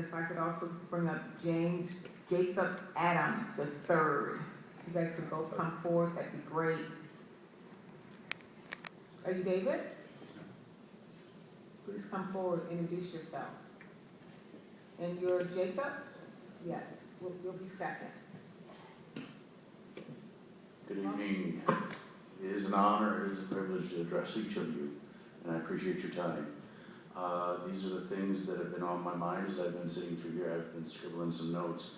if I could also bring up Jacob Adams the third. You guys could both come forward, that'd be great. Are you David? Please come forward, introduce yourself. And you're Jacob? Yes, you'll be second. Good evening. It is an honor, it is a privilege to address each of you, and I appreciate your time. These are the things that have been on my mind as I've been sitting through here. I've been scribbling some notes.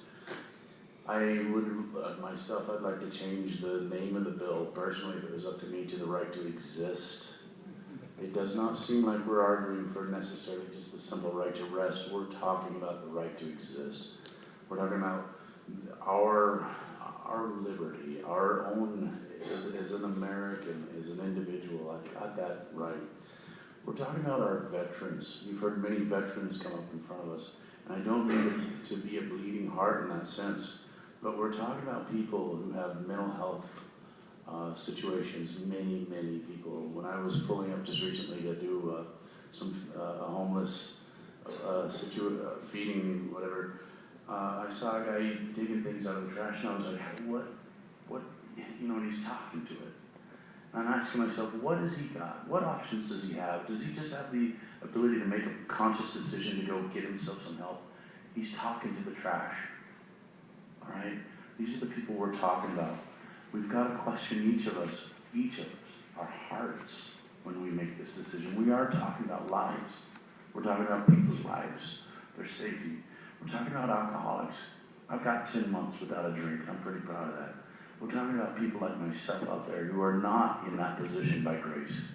I would, myself, I'd like to change the name of the bill, personally, if it was up to me, to the right to exist. It does not seem like we're arguing for necessarily just the simple right to rest. We're talking about the right to exist. We're talking about our liberty, our own, as an American, as an individual. I've got that right. We're talking about our veterans. You've heard many veterans come up in front of us. And I don't mean it to be a bleeding heart in that sense, but we're talking about people who have mental health situations, many people. When I was pulling up just recently to do a homeless feeding, whatever, I saw a guy digging things out of the trash, and I was like, what, and he's talking to it. And I'm asking myself, what has he got? What options does he have? Does he just have the ability to make a conscious decision to go get himself some help? He's talking to the trash, all right? These are the people we're talking about. We've got to question each of us, our hearts, when we make this decision. We are talking about lives. We're talking about people's lives, their safety. We're talking about alcoholics. I've got 10 months without a drink. I'm pretty proud of that. We're talking about people like myself out there who are not in that position by grace,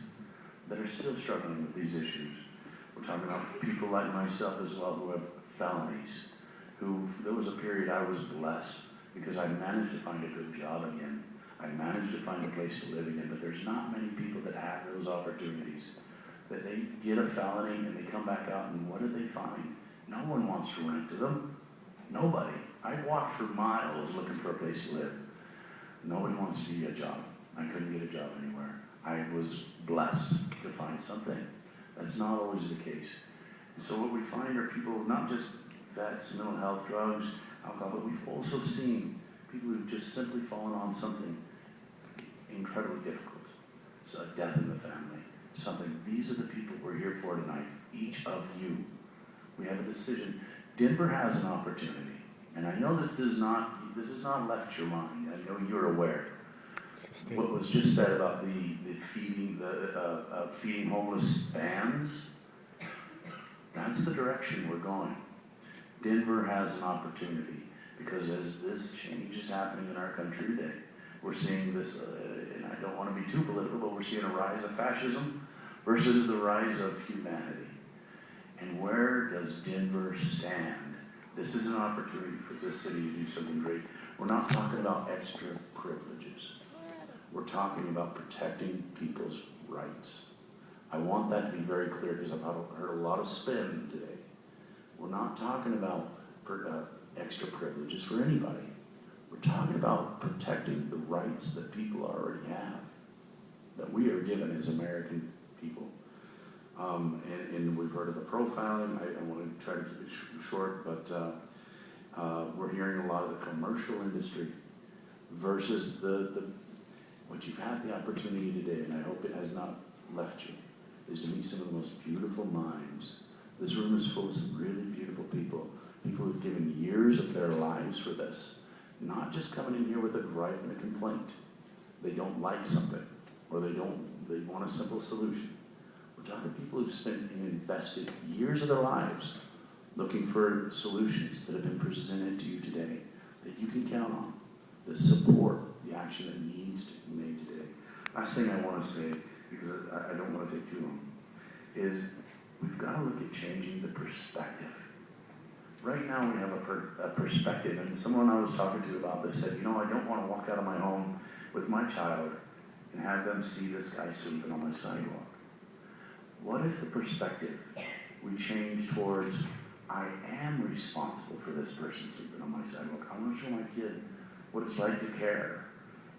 that are still struggling with these issues. We're talking about people like myself as well who have felonies, there was a period I was blessed because I managed to find a good job again. I managed to find a place to live again, but there's not many people that have those opportunities. That they get a felony and they come back out, and what do they find? No one wants to rent to them. Nobody. I walked for miles looking for a place to live. Nobody wants to get a job. I couldn't get a job anywhere. I was blessed to find something. That's not always the case. And so what we find are people, not just vets, mental health, drugs, alcohol, but we've also seen people who've just simply fallen on something incredibly difficult. So a death in the family, something. These are the people we're here for tonight, each of you. We have a decision. Denver has an opportunity, and I know this has not left your mind. I know you're aware. What was just said about the feeding homeless vans, that's the direction we're going. Denver has an opportunity because as this change is happening in our country today, we're seeing this, and I don't want to be too political, but we're seeing a rise of fascism versus the rise of humanity. And where does Denver stand? This is an opportunity for this city to do something great. We're not talking about extra privileges. We're talking about protecting people's rights. I want that to be very clear because I've heard a lot of spin today. We're not talking about extra privileges for anybody. We're talking about protecting the rights that people already have, that we are given as American people. And we've heard of the profiling. I want to try to keep it short, but we're hearing a lot of the commercial industry versus what you've had the opportunity today, and I hope it has not left you, is to meet some of the most beautiful minds. This room is full of some really beautiful people who've given years of their lives for this, not just coming in here with a gripe and a complaint. They don't like something, or they want a simple solution. We're talking people who've spent and invested years of their lives looking for solutions that have been presented to you today that you can count on, that support the action that needs to be made today. Last thing I want to say, because I don't want to take too long, is we've got to look at changing the perspective. Right now we have a perspective, and someone I was talking to about this said, I don't want to walk out of my home with my child and have them see this guy sleeping on my sidewalk. What if the perspective we change towards, I am responsible for this person sleeping on my sidewalk. I want to show my kid what it's like to care,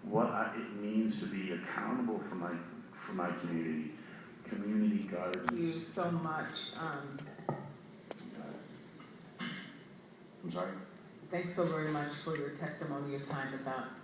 what it means to be accountable for my community guard. Thank you so much. I'm sorry? Thanks so very much for your testimony. Your time is out.